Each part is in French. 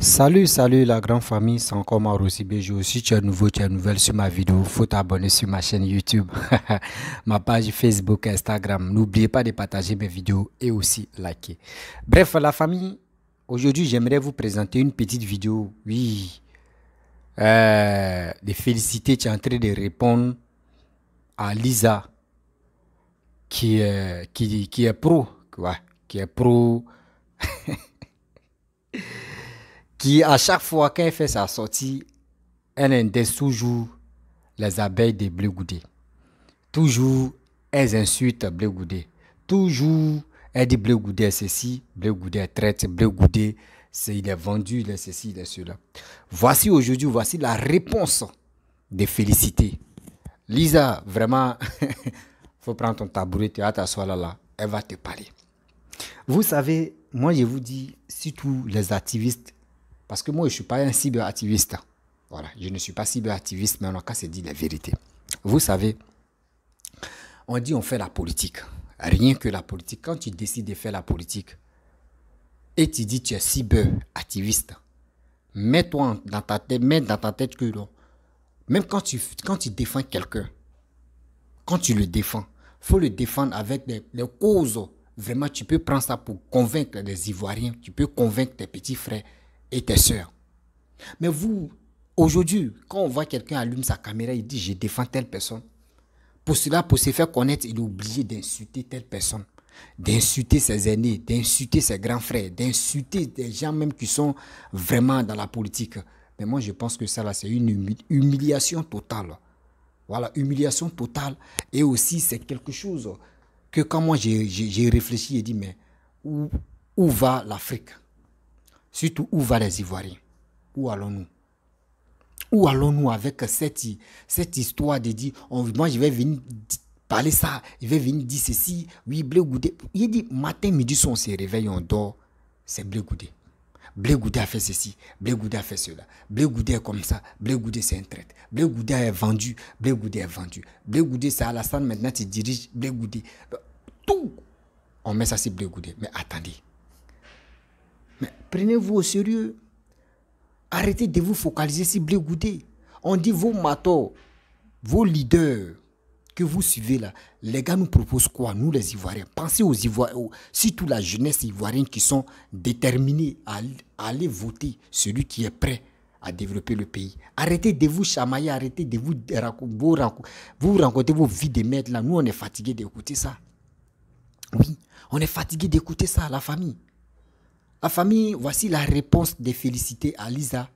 Salut la grande famille, c'est encore Mauro Sibejo. Si tu es nouveau, tu es nouvelle sur ma vidéo, faut t'abonner sur ma chaîne YouTube, ma page Facebook, Instagram. N'oubliez pas de partager mes vidéos et aussi liker. Bref, la famille, aujourd'hui j'aimerais vous présenter une petite vidéo. Oui, de féliciter, tu es en train de répondre à Lisa qui est pro, ouais, qui est pro. Qui à chaque fois qu'elle fait sa sortie, elle indexe toujours les abeilles de Bleu Goudé. Toujours, elles insultent Bleu Goudé. Toujours, elle dit Bleu Goudé est ceci, Bleu Goudé est traite, Bleu Goudé, il est vendu, il est ceci, il est cela. Voici aujourd'hui, voici la réponse des félicités. Lisa, vraiment, faut prendre ton tabouret, tu vas t'asseoir là, elle va te parler. Vous savez, moi je vous dis, surtout les activistes, parce que moi je ne suis pas un cyberactiviste. Voilà, je ne suis pas cyberactiviste, mais on a qu'à se dire la vérité. Vous savez, on dit on fait la politique. Rien que la politique. Quand tu décides de faire la politique et tu dis tu es cyberactiviste, mets-toi dans ta tête, mets dans ta tête que non. Même quand tu défends quelqu'un, quand tu le défends, il faut le défendre avec les causes. Vraiment, tu peux prendre ça pour convaincre les Ivoiriens, tu peux convaincre tes petits frères et tes sœurs. Mais vous, aujourd'hui, quand on voit quelqu'un allume sa caméra, il dit je défends telle personne. Pour cela, pour se faire connaître, il est obligé d'insulter telle personne, d'insulter ses aînés, d'insulter ses grands frères, d'insulter des gens même qui sont vraiment dans la politique. Mais moi, je pense que ça, là, c'est une humiliation totale. Voilà, humiliation totale. Et aussi, c'est quelque chose que quand moi, j'ai réfléchi et dit, mais où va l'Afrique? Surtout, où va les Ivoiriens? Où allons-nous? Où allons-nous avec cette histoire de dire, moi je vais venir parler ça, je vais venir dire ceci, oui, Bleu Goudé. Il dit, matin, midi, on se réveille, on dort, c'est Bleu Goudé. Bleu Goudé a fait ceci, Bleu Goudé a fait cela, Bleu Goudé est comme ça, Bleu Goudé c'est un traite, Bleu Goudé est vendu, Bleu Goudé est vendu, Bleu Goudé c'est Alassane, maintenant tu diriges Bleu Goudé. Tout, on met ça sur Bleu Goudé. Mais attendez, mais prenez-vous au sérieux. Arrêtez de vous focaliser sur Bleu Goudé. On dit vos mators, vos leaders que vous suivez là, les gars nous proposent quoi? Nous les Ivoiriens. Pensez aux Ivoiriens, surtout la jeunesse ivoirienne qui sont déterminés à aller voter celui qui est prêt à développer le pays. Arrêtez de vous chamailler, arrêtez de vous rencontrer vos vies de merde là. Nous on est fatigués d'écouter ça. Oui, on est fatigués d'écouter ça, la famille. La famille, voici la réponse des félicités à Lisa.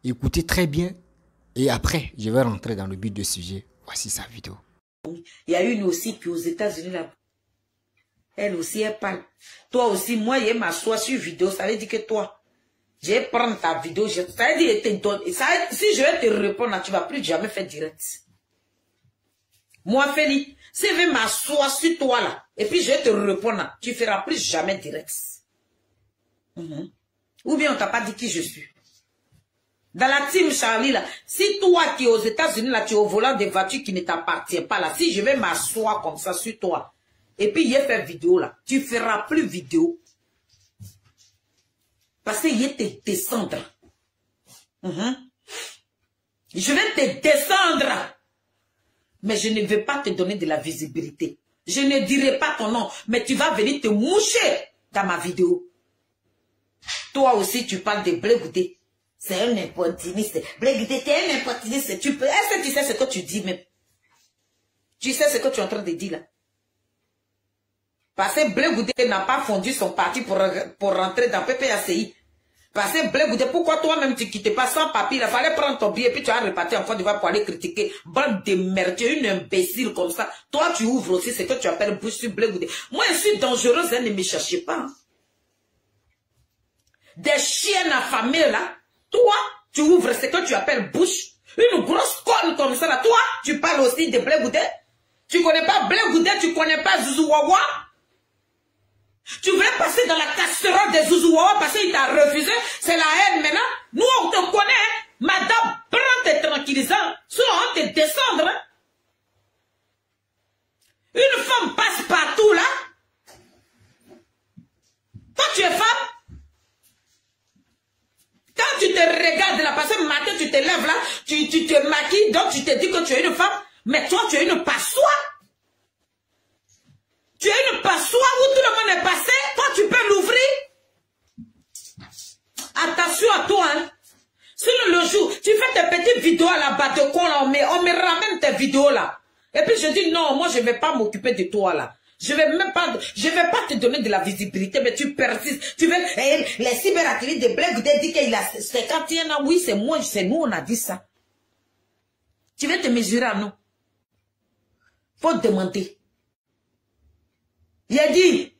Écoutez très bien. Et après, je vais rentrer dans le but du sujet. Voici sa vidéo. Il y a une aussi qui aux États-Unis là. Elle aussi, elle parle. Toi aussi, moi, je m'assois sur vidéo. Ça veut dire que toi, je vais prendre ta vidéo. Ça veut dire que je te donne. Si je vais te répondre, tu ne vas plus jamais faire direct. Moi, Félix, si je vais m'asseoir sur toi là, et puis je vais te répondre, tu ne feras plus jamais direct. Ou bien on t'a pas dit qui je suis. Dans la team Charlie là, si toi qui es aux États-Unis là, tu es au volant des voitures qui ne t'appartiennent pas là, si je vais m'asseoir comme ça sur toi, et puis il fait vidéo là, tu feras plus vidéo. Parce que il te descendre. Je vais te descendre. Mais je ne vais pas te donner de la visibilité. Je ne dirai pas ton nom, mais tu vas venir te moucher dans ma vidéo. Toi aussi, tu parles de Bleu Goudé. C'est un importuniste. Bleu Goudé, t'es un importuniste. Est-ce que tu sais ce que tu dis même? Tu sais ce que tu es en train de dire là? Parce que Bleu Goudé n'a pas fondu son parti pour rentrer dans PPACI. Parce que Bleu Goudé, pourquoi toi-même tu ne quittes pas sans papier? Il fallait prendre ton billet et puis tu as reparti en Côte d'Ivoire pour aller critiquer. Bande de merde, tu es une imbécile comme ça. Toi, tu ouvres aussi ce que tu appelles bouche sur Bleu Goudé. Moi, je suis dangereuse, ne me cherchez pas. Des chiens affamés là, toi, tu ouvres ce que tu appelles bouche. Une grosse conne comme ça là, toi, tu parles aussi de Bleu Goudé. Tu connais pas Bleu Goudé, tu connais pas Zouzouawa. Tu voulais passer dans la casserole des Zouzouawa parce qu'il t'a refusé, c'est la haine maintenant. Nous on te connaît, hein? Madame, prends tes tranquillisants, sinon on te descendre. Hein? Une femme passe partout là. Toi tu es femme. Quand tu te regardes là, parce que matin, tu te lèves là, tu te maquilles, donc tu te dis que tu es une femme, mais toi, tu es une passoire. Tu es une passoire où tout le monde est passé, toi, tu peux l'ouvrir. Attention à toi, hein. Sinon, le jour, tu fais tes petites vidéos à la bas de con, là, on me ramène tes vidéos là. Et puis je dis, non, moi, je ne vais pas m'occuper de toi là. Je vais pas te donner de la visibilité, mais tu persistes. Tu veux, les cyberactivistes de Blé Goudé disent qu'il a 51 ans. Oui, c'est moi, c'est nous, on a dit ça. Tu veux te mesurer à nous. Faut te demander. Il a dit,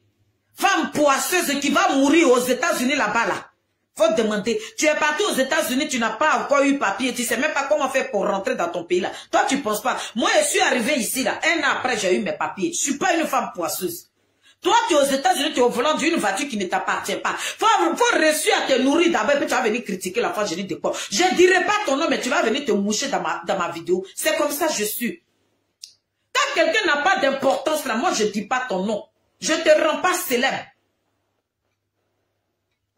femme poisseuse qui va mourir aux États-Unis là-bas là. Faut te demander. Tu es parti aux États-Unis, tu n'as pas encore eu papier, tu sais même pas comment faire pour rentrer dans ton pays là. Toi, tu penses pas. Moi, je suis arrivé ici là. Un an après, j'ai eu mes papiers. Je suis pas une femme poisseuse. Toi, tu es aux États-Unis, tu es au volant d'une voiture qui ne t'appartient pas. Faut réussir à te nourrir d'abord, puis tu vas venir critiquer la fois, je dis de quoi. Je dirai pas ton nom, mais tu vas venir te moucher dans ma vidéo. C'est comme ça, je suis. Quand quelqu'un n'a pas d'importance là, moi, je dis pas ton nom. Je te rends pas célèbre.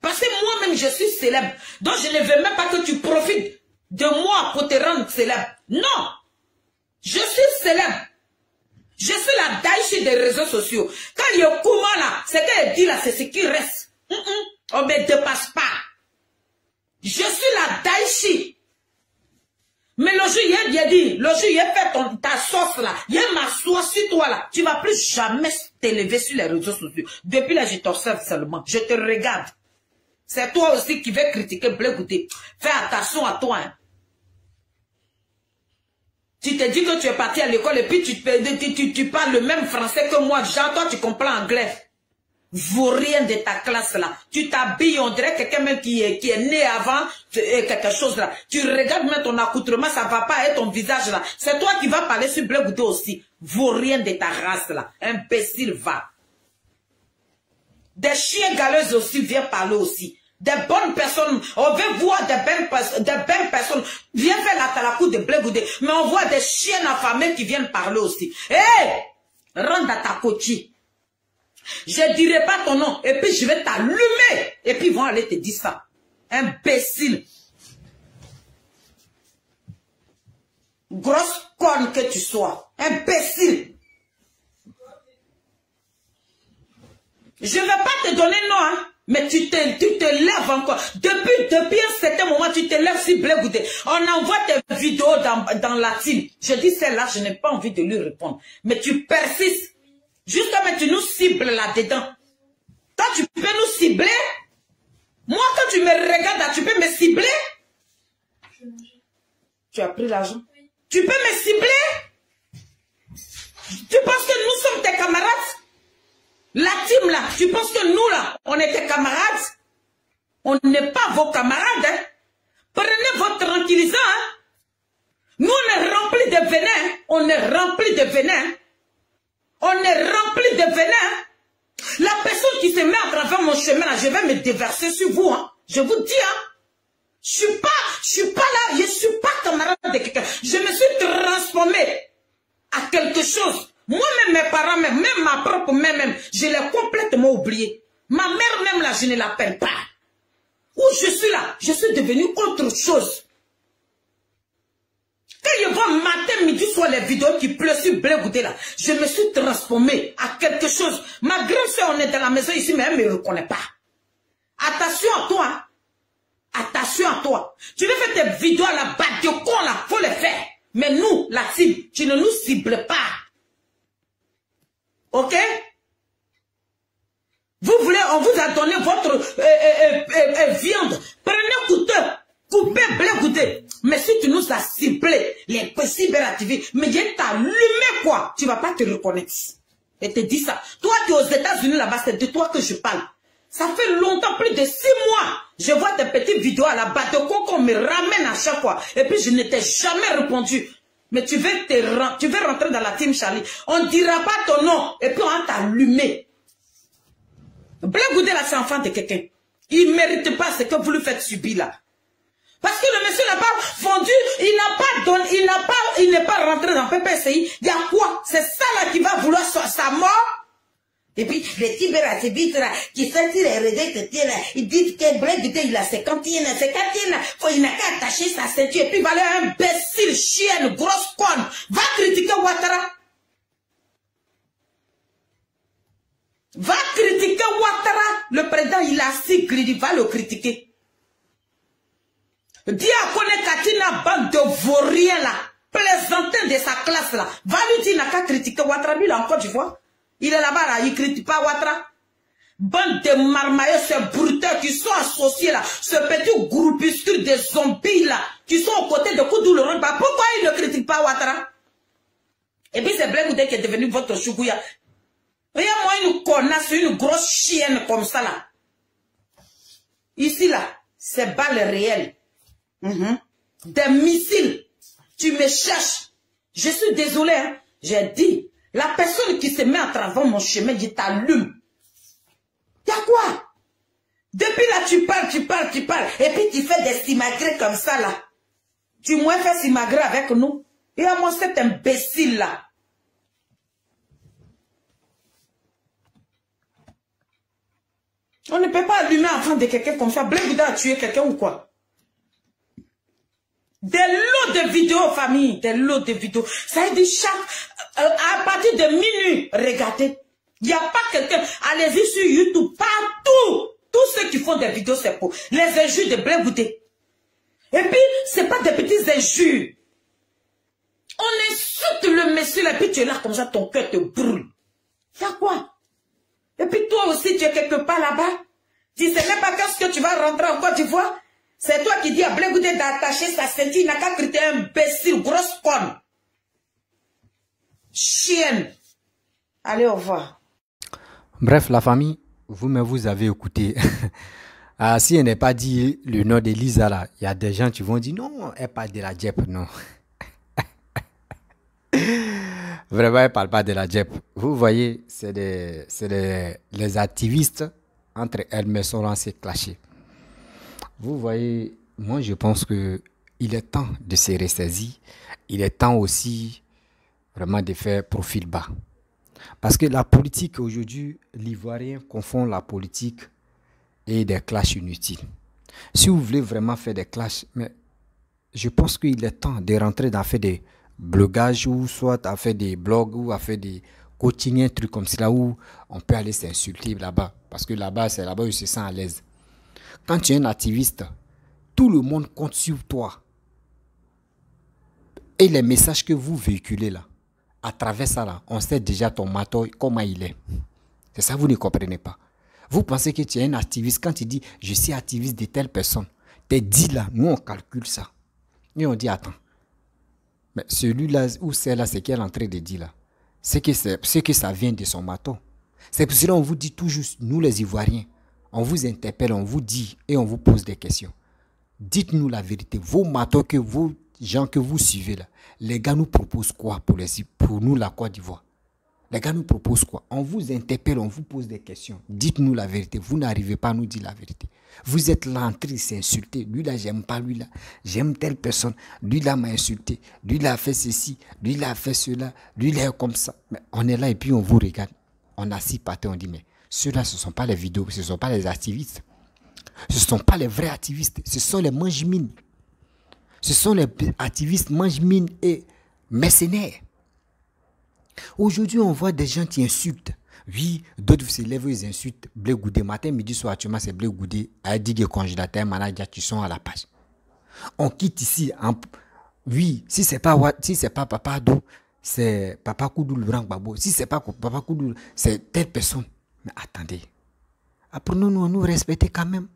Parce que moi-même, je suis célèbre. Donc, je ne veux même pas que tu profites de moi pour te rendre célèbre. Non. Je suis célèbre. Je suis la Daïchi des réseaux sociaux. Quand il y a Kouma là, ce qu'elle dit là, c'est ce qui reste. On ne me dépasse pas. Je suis la Daïchi. Mais le jour, il a dit, le jour, il a fait ta sauce là, il a ma sauce sur toi là. Tu ne vas plus jamais t'élever sur les réseaux sociaux. Depuis là, je t'observe seulement. Je te regarde. C'est toi aussi qui veux critiquer Blé Goudé. Fais attention à toi. Hein. Tu te dis que tu es parti à l'école et puis tu parles le même français que moi. Genre, toi, tu comprends anglais. Vaurien de ta classe là. Tu t'habilles, on dirait quelqu'un même qui est né avant quelque chose là. Tu regardes même ton accoutrement, ça va pas être ton visage là. C'est toi qui vas parler sur Blé Goudé aussi. Vaurien de ta race là. Imbécile, va. Des chiens galeuses aussi viennent parler aussi. Des bonnes personnes, on veut voir des belles personnes. Viens faire la talakou de Blé Goudé. Mais on voit des chiens affamés qui viennent parler aussi. Hé! Rentre à ta coachie. Je ne dirai pas ton nom. Et puis je vais t'allumer. Et puis ils vont aller te dire ça. Imbécile. Grosse conne que tu sois. Imbécile. Je ne vais pas te donner nom, hein, mais tu te lèves encore. Depuis un certain moment, tu te lèves sur Blé Goudé. On envoie tes vidéos dans la team. Je dis celle-là, je n'ai pas envie de lui répondre. Mais tu persistes. Jusqu'à maintenant, tu nous cibles là-dedans. Toi, tu peux nous cibler. Moi, quand tu me regardes là, tu peux me cibler. Tu as pris l'argent. Oui. Tu peux me cibler. Tu penses que nous sommes tes camarades? La team là, tu penses que nous là, on est tes camarades? On n'est pas vos camarades. Hein? Prenez votre tranquillisant. Hein? Nous on est remplis de venin. Hein? On est remplis de venin. Hein? On est remplis de venin. La personne qui se met à travers mon chemin là, je vais me déverser sur vous. Hein? Je vous dis, hein? Je suis pas là, je suis pas camarade de quelqu'un. Je me suis transformé à quelque chose. Moi-même, mes parents, même ma propre mère, même, je l'ai complètement oublié. Ma mère même, là, je ne l'appelle pas. Où je suis là, je suis devenu autre chose. Quand je vois matin, midi, soir, les vidéos qui pleuvent sur Blé Goudé, là, je me suis transformé à quelque chose. Ma grande soeur, on est dans la maison ici, mais elle ne me reconnaît pas. Attention à toi. Hein. Attention à toi. Tu veux faire tes vidéos à la batte de con, là, faut les faire. Mais nous, la cible, tu ne nous cibles pas. Ok? Vous voulez, on vous a donné votre viande. Prenez couteau, coupez Blé Goudé. Mais si tu nous as ciblé, les cyberactivistes, mais je t'ai allumé quoi? Tu vas pas te reconnaître. Et te dis ça. Toi qui es aux États-Unis là-bas, c'est de toi que je parle. Ça fait longtemps, plus de 6 mois. Je vois tes petites vidéos à la batte de con qu'on me ramène à chaque fois. Et puis je ne t'ai jamais répondu. Mais tu veux rentrer dans la team Charlie. On ne dira pas ton nom. Et puis on va t'allumer. Blé Goudé là, c'est enfant de quelqu'un. Il ne mérite pas ce que vous lui faites subir là. Parce que le monsieur n'a pas fondu, il n'a pas donné, il n'est pas rentré dans PPCI. Il y a quoi? C'est ça là qui va vouloir sa mort? Et puis, les Tibératébites là, qui sortent les redés, là, ils disent que Blé Goudé, il a 50 yens, il n'a qu'à attacher sa ceinture, et puis il va aller imbécile, chienne, grosse conne, va critiquer Ouattara. Va critiquer Ouattara. Le président, il a si greedy, va le critiquer. Dis à Kone Katina, bande de vauriens là, plaisantin de sa classe là, va lui dire, il n'a qu'à critiquer Ouattara, lui là encore, tu vois. Il est là-bas, là, il ne critique pas Ouattara. Bande de marmailleurs, ces bruteurs qui sont associés là, ce petit groupuscule de zombies là, qui sont aux côtés de Koudou Laurent. Pourquoi il ne critique pas Ouattara? Et puis c'est Blé Goudé qui est devenu votre chougouya. Regarde-moi une connasse, une grosse chienne comme ça là. Ici là, c'est balles réelles. Des missiles. Tu me cherches. Je suis désolé, hein. J'ai dit. La personne qui se met à travers mon chemin, je t'allume. Y'a quoi? Depuis là, tu parles. Et puis tu fais des simagrées comme ça là. Tu m'as fait simagrées avec nous. Et à moi, cet imbécile là. On ne peut pas allumer avant de quelqu'un comme ça. Blé Goudé a tué quelqu'un ou quoi? Des lots de vidéos, famille. Des lots de vidéos. Ça veut dire à partir de minuit, regardez. Il n'y a pas quelqu'un. Allez-y sur YouTube, partout. Tous ceux qui font des vidéos, c'est pour les injures de Blé Goudé. Et puis, c'est pas des petites injures. On insulte le monsieur, et puis tu es là comme ça, ton cœur te brûle. Il y a quoi? Et puis toi aussi, tu es quelque part là-bas. Tu sais même pas qu'est-ce que tu vas rentrer en Côte d'Ivoire. C'est toi qui dis à Blé Goudé d'attacher sa ceinture. Il n'a qu'à critiquer un imbécile, grosse conne. Chienne. Allez, au revoir. Bref, la famille, vous avez écouté. Si elle n'est pas dit le nom d'Elisa là, il y a des gens qui vont dire non, elle parle de la JEP, non. Vraiment, elle ne parle pas de la JEP. Vous voyez, c'est les activistes entre elles, mais sont lancés clashés. Vous voyez, moi je pense qu'il est temps de se ressaisir. Il est temps aussi vraiment de faire profil bas. Parce que la politique aujourd'hui, l'Ivoirien confond la politique et des clashs inutiles. Si vous voulez vraiment faire des clashs, mais je pense qu'il est temps de rentrer dans faire des blogages ou soit à faire des blogs ou à faire des quotidiens, trucs comme cela où on peut aller s'insulter là-bas. Parce que là-bas, c'est là-bas où je se sens à l'aise. Quand tu es un activiste, tout le monde compte sur toi. Et les messages que vous véhiculez là, à travers ça là, on sait déjà ton matin comment il est. C'est ça, vous ne comprenez pas. Vous pensez que tu es un activiste. Quand tu dis, je suis activiste de telle personne, t'es dit là, nous on calcule ça. Et on dit, attends. Mais celui-là ou celle-là, c'est qu'elle est en train de dire là. C'est que ça vient de son maton. C'est pour cela qu'on vous dit toujours, nous les Ivoiriens, on vous interpelle, on vous dit et on vous pose des questions. Dites-nous la vérité. Vos matons, vos gens que vous suivez là, les gars nous proposent quoi pour nous la Côte d'Ivoire? Les gars nous proposent quoi? On vous interpelle, on vous pose des questions. Dites-nous la vérité. Vous n'arrivez pas à nous dire la vérité. Vous êtes là en train de s'insulter. Lui là, j'aime pas lui là. J'aime telle personne. Lui là m'a insulté. Lui là a fait ceci. Lui là a fait cela. Lui là est comme ça. Mais on est là et puis on vous regarde. On a six pattes, on dit mais ceux-là, ce ne sont pas les vidéos, ce ne sont pas les activistes. Ce ne sont pas les vrais activistes. Ce sont les mange-mines. Ce sont les activistes mange-mines et mercenaires. Aujourd'hui, on voit des gens qui insultent. Oui, d'autres se lèvent, ils insultent Blé Goudé. Matin, midi, soir, actuellement, c'est Blé Goudé. A dit que congélateur, manager, qui sont à la page. On quitte ici. Oui, si ce n'est pas Papa Adou, c'est Papa Koudou Laurent Gbagbo. Si ce n'est pas Papa Koudou, c'est telle personne. Mais attendez. Apprenons-nous à nous respecter quand même.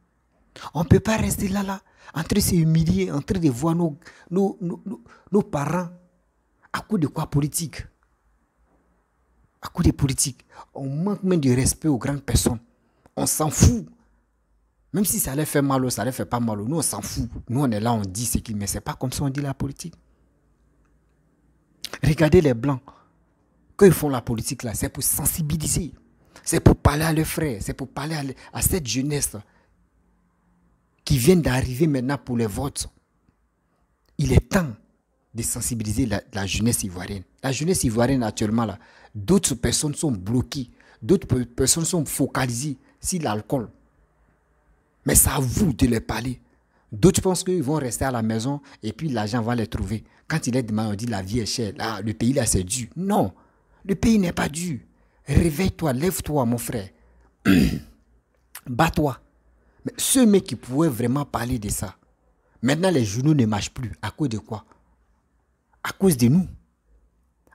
On ne peut pas rester là, en train de s'humilier, en train de voir nos parents. À coup de quoi politique? À coup de politique. On manque même de respect aux grandes personnes. On s'en fout. Même si ça leur fait mal ou ça leur fait pas mal, nous on s'en fout. Nous on est là, on dit ce qu'il, mais c'est pas comme ça on dit la politique. Regardez les Blancs. Quand ils font la politique là, c'est pour sensibiliser. C'est pour parler à leurs frères. C'est pour parler à cette jeunesse qui vient d'arriver maintenant pour les votes. Il est temps de sensibiliser la jeunesse ivoirienne. La jeunesse ivoirienne actuellement là, d'autres personnes sont bloquées. D'autres personnes sont focalisées sur l'alcool. Mais c'est à vous de les parler. D'autres pensent qu'ils vont rester à la maison et puis l'argent va les trouver. Quand il est demain, on dit la vie est chère. Là, le pays là, c'est dur. Non, le pays n'est pas dur. Réveille-toi, lève-toi, mon frère. Bats-toi. Mais ceux mecs qui pouvaient vraiment parler de ça, maintenant les journaux ne marchent plus. À cause de quoi? À cause de nous.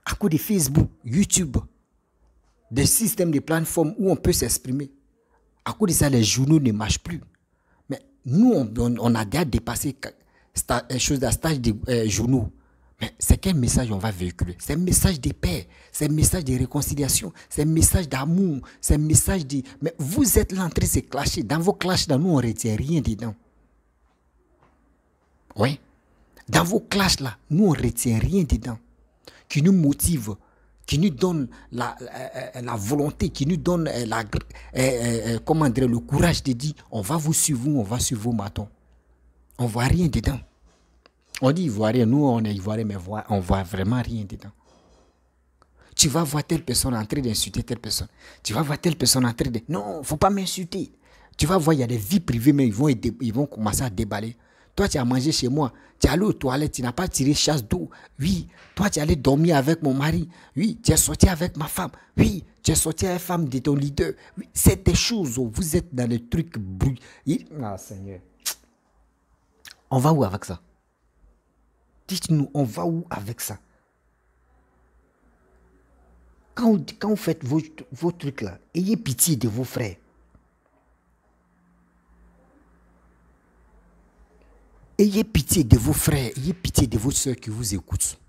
À cause de Facebook, YouTube, des systèmes de plateformes où on peut s'exprimer. À cause de ça, les journaux ne marchent plus. Mais nous, on a déjà dépassé chose à stage de journaux. Mais c'est quel message on va véhiculer? C'est un message de paix, c'est un message de réconciliation, c'est un message d'amour, c'est un message de... Mais vous êtes là en train de se clasher. Dans vos clashs, nous, on ne retient rien dedans. Oui. Dans vos clashs, là, nous, on ne retient rien dedans. Qui nous motive, qui nous donne la volonté, qui nous donne comment dire, le courage de dire, on va vous suivre, on va suivre vos matons. On ne voit rien dedans. On dit ivoirien, nous on est ivoirien, mais on ne voit vraiment rien dedans. Tu vas voir telle personne en train d'insulter telle personne. Tu vas voir telle personne en train de... Non, il ne faut pas m'insulter. Tu vas voir, il y a des vies privées, mais ils vont commencer à déballer. Toi, tu as mangé chez moi. Tu es allé aux toilettes, tu n'as pas tiré chasse d'eau. Oui, toi, tu es allé dormir avec mon mari. Oui, tu es sorti avec ma femme. Oui, tu es sorti avec la femme de ton leader. Oui, c'est des choses où vous êtes dans les trucs bruits. Ah, Seigneur. On va où avec ça? Dites-nous, on va où avec ça? Quand vous faites vos trucs là, ayez pitié de vos frères. Ayez pitié de vos frères, ayez pitié de vos soeurs qui vous écoutent.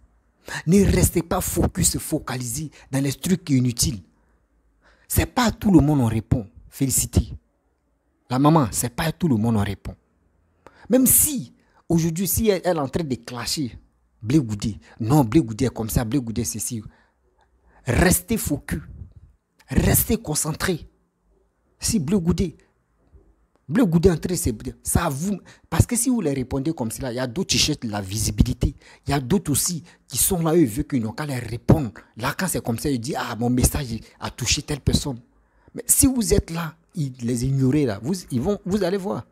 Ne restez pas focalisés dans les trucs inutiles. C'est pas à tout le monde on répond. Félicité. La maman, c'est pas à tout le monde on répond. Même si, aujourd'hui, si elle est en train de clasher, Blé Goudé, non, Blé Goudé est comme ça, Blé Goudé c'est ci. Restez focus. Restez concentrés. Si Blé Goudé entré, c'est ça vous. Parce que si vous les répondez comme cela, il y a d'autres qui cherchent la visibilité. Il y a d'autres aussi qui sont là, eux, veulent qu'ils n'ont qu'à les répondre. Là, quand c'est comme ça, ils disent, ah, mon message a touché telle personne. Mais si vous êtes là, ils les ignorez là, vous allez voir.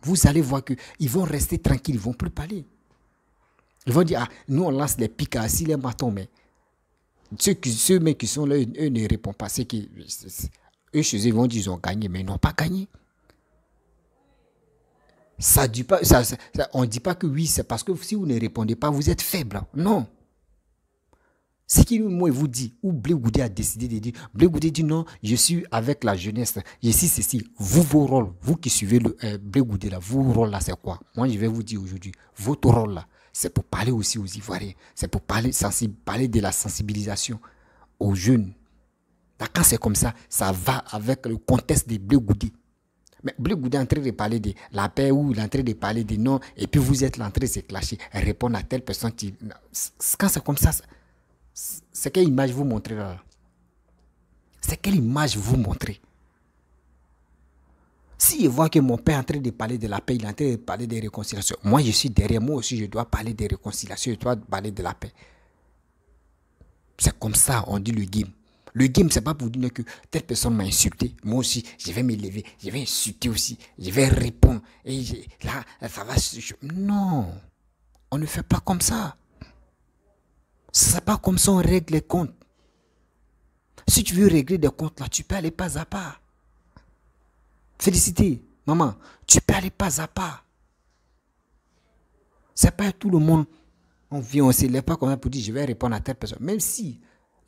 Vous allez voir qu'ils vont rester tranquilles, ils ne vont plus parler. Ils vont dire, ah, nous on lance les pics à assis les matons, mais ceux mecs qui sont là, eux ne répondent pas. C'est que eux chez eux, ils vont dire qu'ils ont gagné, mais ils n'ont pas gagné. Ça dit pas, on ne dit pas que oui, c'est parce que si vous ne répondez pas, vous êtes faible. Non. Ce qui, moi, vous dit, ou Blé Goudé a décidé de dire, Blé Goudé dit non, je suis avec la jeunesse, je suis ceci. Vous, vos rôles, vous qui suivez le Blé Goudé là, vos rôles là, c'est quoi? Moi, je vais vous dire aujourd'hui, votre rôle là, c'est pour parler aussi aux Ivoiriens, c'est pour parler de la sensibilisation aux jeunes. Là, quand c'est comme ça, ça va avec le contexte de Blé Goudé. Mais Blé Goudé est en train de parler de la paix ou il est en train de parler de non, et puis vous êtes là en train de se clasher, répondre à telle personne qui... Quand c'est comme ça, c'est quelle image vous montrez là? C'est quelle image vous montrez? Si je vois que mon père est en train de parler de la paix, il est en train de parler de réconciliation, moi je suis derrière, moi aussi je dois parler de réconciliation, je dois parler de la paix. C'est comme ça on dit le game. Le game, c'est pas pour dire que telle personne m'a insulté. Moi aussi, je vais me lever, je vais insulter aussi, je vais répondre. Et là, ça va... Non, on ne fait pas comme ça. C'est pas comme ça on règle les comptes. Si tu veux régler des comptes là, tu peux aller pas à pas. Félicité, maman, tu peux aller pas à pas. C'est pas tout le monde. On vient, on se lève pas comme ça pour dire je vais répondre à telle personne. Même si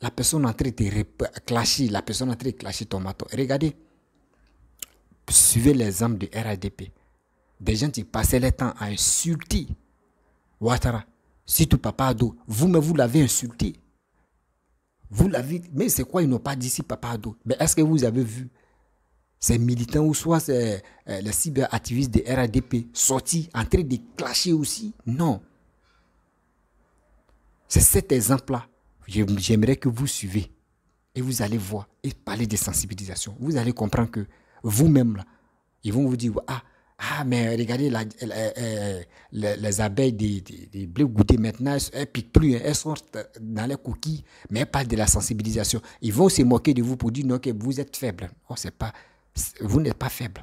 la personne est en train de clasher, la personne est en train de clasher ton maton. Regardez, suivez l'exemple de RADP. Des gens qui passaient le temps à insulter Ouattara. Si tout Papa Ado, vous l'avez insulté. Vous l'avez, mais c'est quoi ils n'ont pas dit si Papa Ado? Mais est-ce que vous avez vu ces militants ou soit les cyberactivistes de RADP sortis en train de clasher aussi? Non. C'est cet exemple-là. J'aimerais que vous suivez et vous allez voir et parler de sensibilisation. Vous allez comprendre que vous-même là, ils vont vous dire ah Ah, mais regardez, les abeilles des Blé Goudé, maintenant, elles ne piquent plus, hein. Elles sont dans les coquilles, mais elles parlent de la sensibilisation. Ils vont se moquer de vous pour dire non, que vous êtes faible. Oh, vous n'êtes pas faible.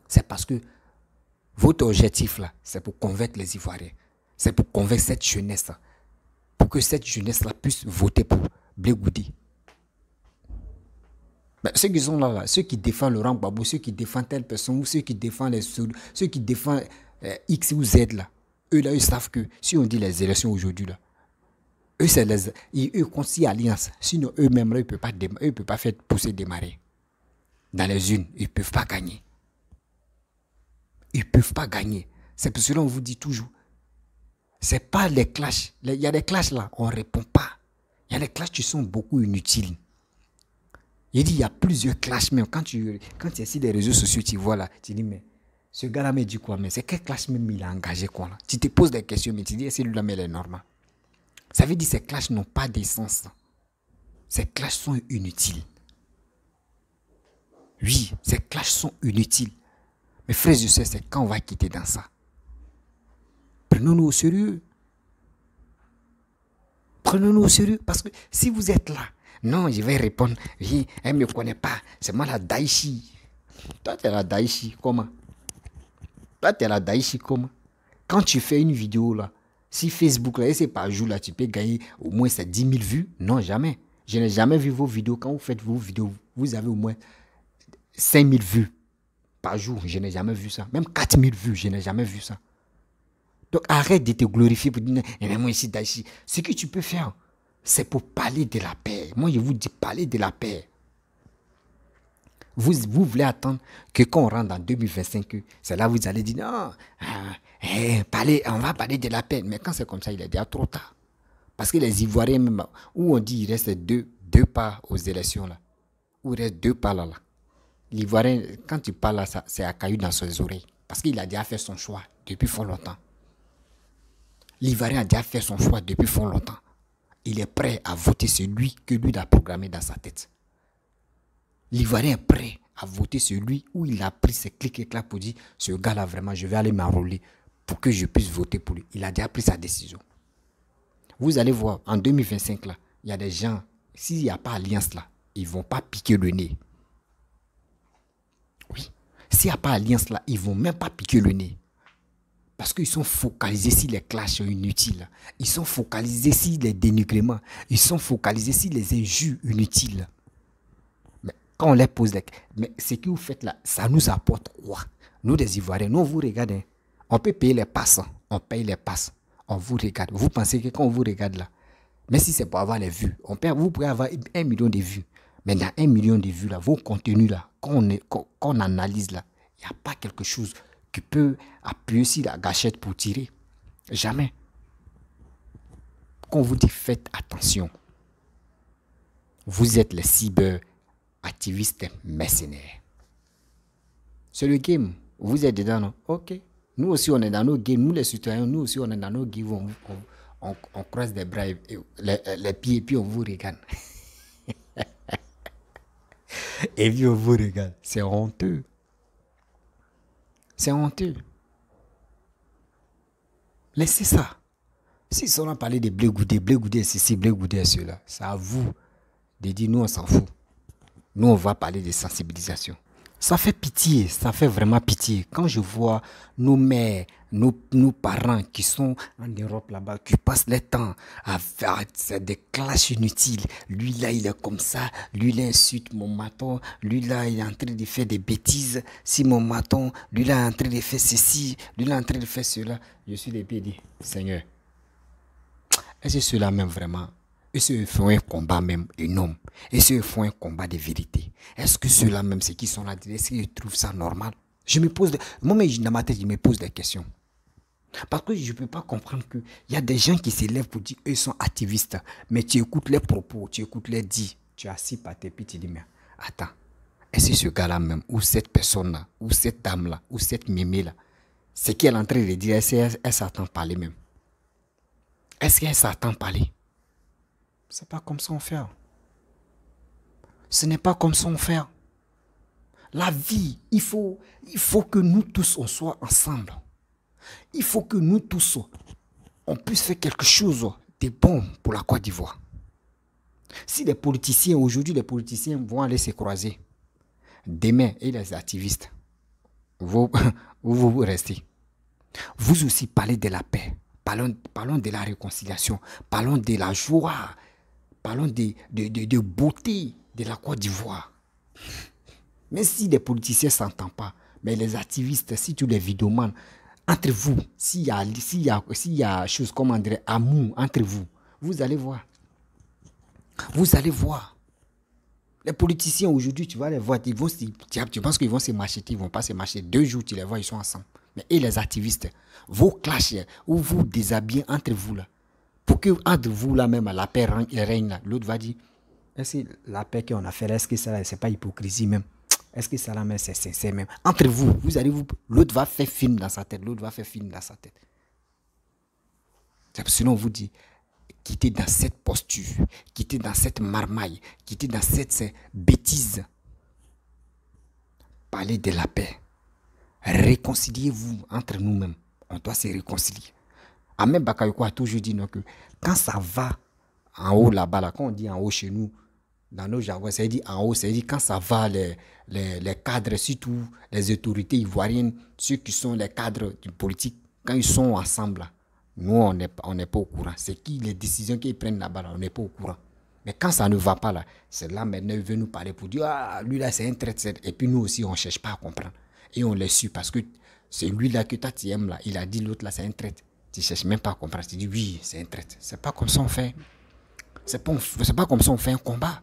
C'est parce que votre objectif, là, c'est pour convaincre les Ivoiriens. C'est pour convaincre cette jeunesse-là. Pour que cette jeunesse-là puisse voter pour Blé Goudé. Ben, ceux qui sont là, ceux qui défendent Laurent Gbagbo, ceux qui défendent telle personne, ou ceux qui défendent ceux qui défendent X ou Z, là, eux, là, ils savent que si on dit les élections aujourd'hui, là, eux, eux constituent alliance. Sinon, eux-mêmes, là, ils ne peuvent pas faire pousser des marées. Dans les unes, ils ne peuvent pas gagner. Ils ne peuvent pas gagner. C'est pour cela qu'on vous dit toujours, c'est pas les clashs. Il y a des clashs là, on ne répond pas. Il y a des clashs qui sont beaucoup inutiles. Il dit, il y a plusieurs clashs même. Quand tu es sur les réseaux sociaux, tu vois là, tu dis, mais ce gars-là me dit quoi? Mais c'est quel clash même il a engagé quoi là? Tu te poses des questions, mais tu dis, c'est lui-là, mais il est normal. Ça veut dire que ces clashs n'ont pas d'essence. Ces clashs sont inutiles. Oui, ces clashs sont inutiles. Mais frères et sœurs, c'est quand on va quitter dans ça. Prenons-nous au sérieux. Prenons-nous au sérieux. Parce que si vous êtes là, non, je vais répondre, oui, elle ne me connaît pas, c'est moi la Daichi. Toi, tu es la Daichi, comment? Toi, tu es la Daichi, comment? Quand tu fais une vidéo là, si Facebook là, et c'est par jour là, tu peux gagner au moins 10 000 vues. Non, jamais. Je n'ai jamais vu vos vidéos. Quand vous faites vos vidéos, vous avez au moins 5 000 vues par jour. Je n'ai jamais vu ça. Même 4 000 vues, je n'ai jamais vu ça. Donc arrête de te glorifier pour dire, moi ici, Daichi. Ce que tu peux faire, c'est pour parler de la paix. Moi, je vous dis, parler de la paix. Vous voulez attendre que quand on rentre en 2025, c'est là que vous allez dire, non, on va parler de la paix. Mais quand c'est comme ça, il est déjà trop tard. Parce que les Ivoiriens, même, où on dit il reste deux pas aux élections, là, où il reste 2 pas là. L'Ivoirien, quand tu parles là, c'est à caillou dans ses oreilles. Parce qu'il a déjà fait son choix depuis fort longtemps. L'Ivoirien a déjà fait son choix depuis fort longtemps. Il est prêt à voter celui que lui a programmé dans sa tête. L'Ivoirien est prêt à voter celui où il a pris ses clics et clacs pour dire, ce gars-là, vraiment, je vais aller m'enrôler pour que je puisse voter pour lui. Il a déjà pris sa décision. Vous allez voir, en 2025, là, il y a des gens, s'il n'y a pas alliance là, ils ne vont pas piquer le nez. Oui. S'il n'y a pas alliance là, ils ne vont même pas piquer le nez. Parce qu'ils sont focalisés sur les clashs inutiles. Ils sont focalisés sur les dénigrements. Ils sont focalisés sur les injures inutiles. Mais quand on les pose, mais ce que vous faites là, ça nous apporte quoi? Nous, les Ivoiriens, nous, on vous regarde. Hein. On peut payer les passes. On paye les passes. On vous regarde. Vous pensez que quand on vous regarde là, même si c'est pour avoir les vues, vous pouvez avoir 1 million de vues. Mais dans 1 million de vues, là, vos contenus là, quand on analyse là, il n'y a pas quelque chose qui peut appuyer sur la gâchette pour tirer. Jamais. Quand on vous dit faites attention, vous êtes les cyber-activistes mercenaires. C'est le game. Vous êtes dedans, non? Ok. Nous aussi, on est dans nos games. Nous, les citoyens, nous aussi, on est dans nos games. On croise des bras, les pieds, et puis on vous regarde. Et puis on vous regarde. C'est honteux. C'est honteux. Laissez ça. Si on a parlé de Blé Goudé, ceci, Blé Goudé, cela, c'est à vous de dire, nous, on s'en fout. Nous, on va parler de sensibilisation. Ça fait pitié, ça fait vraiment pitié. Quand je vois nos mères, nos parents qui sont en Europe là-bas, qui passent le temps à faire des clashs inutiles. Lui là, il est comme ça. Lui là, insulte mon maton. Lui là, il est en train de faire des bêtises. Si mon maton, lui là, est en train de faire ceci. Lui là, est en train de faire cela. Je suis les pieds dit, Seigneur, est-ce que cela même vraiment? Est-ce qu'ils font un combat même énorme? Est-ce qu'ils font un combat de vérité? Est-ce que ceux-là même, ceux qui sont là, est-ce qu'ils trouvent ça normal? Je me pose, moi-même dans ma tête, je me pose des questions. Parce que je ne peux pas comprendre qu'il y a des gens qui s'élèvent pour dire qu'ils sont activistes. Mais tu écoutes les propos, tu écoutes les dits. Tu es assis par tes pieds, tu dis, mais attends, est-ce que ce gars-là même, ou cette personne-là, ou cette dame-là, ou cette mémé-là, ce qu'elle est en train de dire, est-ce qu'elle s'attend parler même? Est-ce qu'elle s'attend parler? C'est pas comme ça on fait. Ce n'est pas comme ça on fait. La vie, il faut que nous tous, on soit ensemble. Il faut que nous tous, on puisse faire quelque chose de bon pour la Côte d'Ivoire. Si les politiciens, aujourd'hui, les politiciens vont aller se croiser, demain, et les activistes, vous restez. Vous aussi parlez de la paix, parlons de la réconciliation, parlons de la joie, parlons de beauté de la Côte d'Ivoire. Même si les politiciens ne s'entendent pas, mais les activistes, si tu les vidéomans, entre vous, s'il y a chose comme André, amour entre vous, vous allez voir. Vous allez voir. Les politiciens aujourd'hui, tu vas les voir, tu penses qu'ils vont se marcher, ils ne vont pas se marcher. 2 jours, tu les vois, ils sont ensemble. Mais et les activistes, vos clashs, ou vous déshabillez entre vous là, pour que entre vous là même, la paix règne là. L'autre va dire, est-ce que la paix qu'on a fait, est-ce que ça c'est pas hypocrisie même? Est-ce que ça là même c'est sincère même? Entre vous, l'autre va faire film dans sa tête, l'autre va faire film dans sa tête. Sinon on vous dit, quittez dans cette posture, quittez dans cette marmaille, quittez dans cette bêtise. Parlez de la paix. Réconciliez-vous entre nous-mêmes. On doit se réconcilier. Ahmed Bakayoko a toujours dit non, que quand ça va en haut là-bas, là, quand on dit en haut chez nous, dans nos jargons, c'est dit en haut, c'est dit quand ça va, les cadres, surtout les autorités ivoiriennes, ceux qui sont les cadres du politique, quand ils sont ensemble, là, nous, on n'est pas au courant. C'est qui les décisions qu'ils prennent là-bas, là, on n'est pas au courant. Mais quand ça ne va pas là, c'est là maintenant ils veulent nous parler pour dire, ah, lui là c'est un traître. Et puis nous aussi, on ne cherche pas à comprendre. Et on les suit parce que c'est lui là que toi tu aimes là. Il a dit l'autre là c'est un traître. Tu ne cherches même pas à comprendre. Tu dis oui, c'est un traître. C'est pas comme ça on fait. C'est pas comme ça on fait un combat.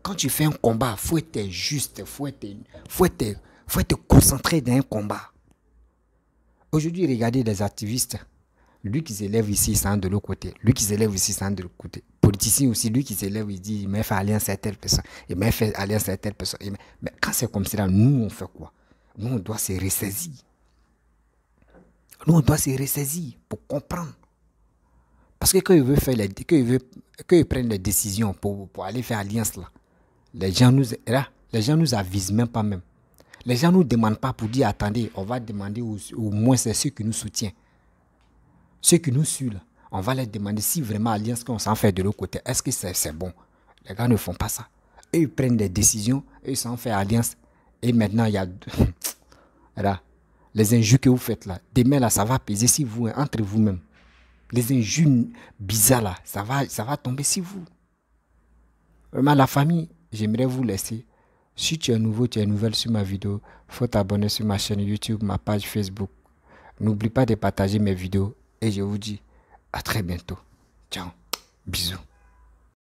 Quand tu fais un combat, il faut être juste, faut être concentré dans un combat. Aujourd'hui, regardez les activistes. Lui qui s'élève ici, il s'en de l'autre côté. Lui qui s'élève ici, il s'en de l'autre côté. Politicien aussi, lui qui s'élève, il dit, il m'a fait alliance à telle personne. Il m'a fait alliance à telle personne. Mais quand c'est comme ça, nous, on fait quoi? Nous, on doit se ressaisir. Nous, on doit se ressaisir pour comprendre. Parce que quand il veut faire qu'il prenne les décisions pour aller faire alliance là, les gens nous avisent même pas même. Les gens ne nous demandent pas pour dire, attendez, on va demander au moins c'est ceux qui nous soutiennent. Ceux qui nous suivent, on va leur demander si vraiment alliance qu'on s'en fait de l'autre côté, est-ce que c'est bon? Les gars ne font pas ça. Eux, ils prennent des décisions, eux, ils s'en font alliance. Et maintenant, il y a là, les injures que vous faites là. Demain, là, ça va peser sur vous, hein, entre vous-même. Les injures bizarres là, ça va tomber sur vous. Vraiment, la famille, j'aimerais vous laisser. Si tu es nouveau, tu es nouvelle sur ma vidéo, il faut t'abonner sur ma chaîne YouTube, ma page Facebook. N'oublie pas de partager mes vidéos. Et je vous dis à très bientôt. Ciao. Bisous.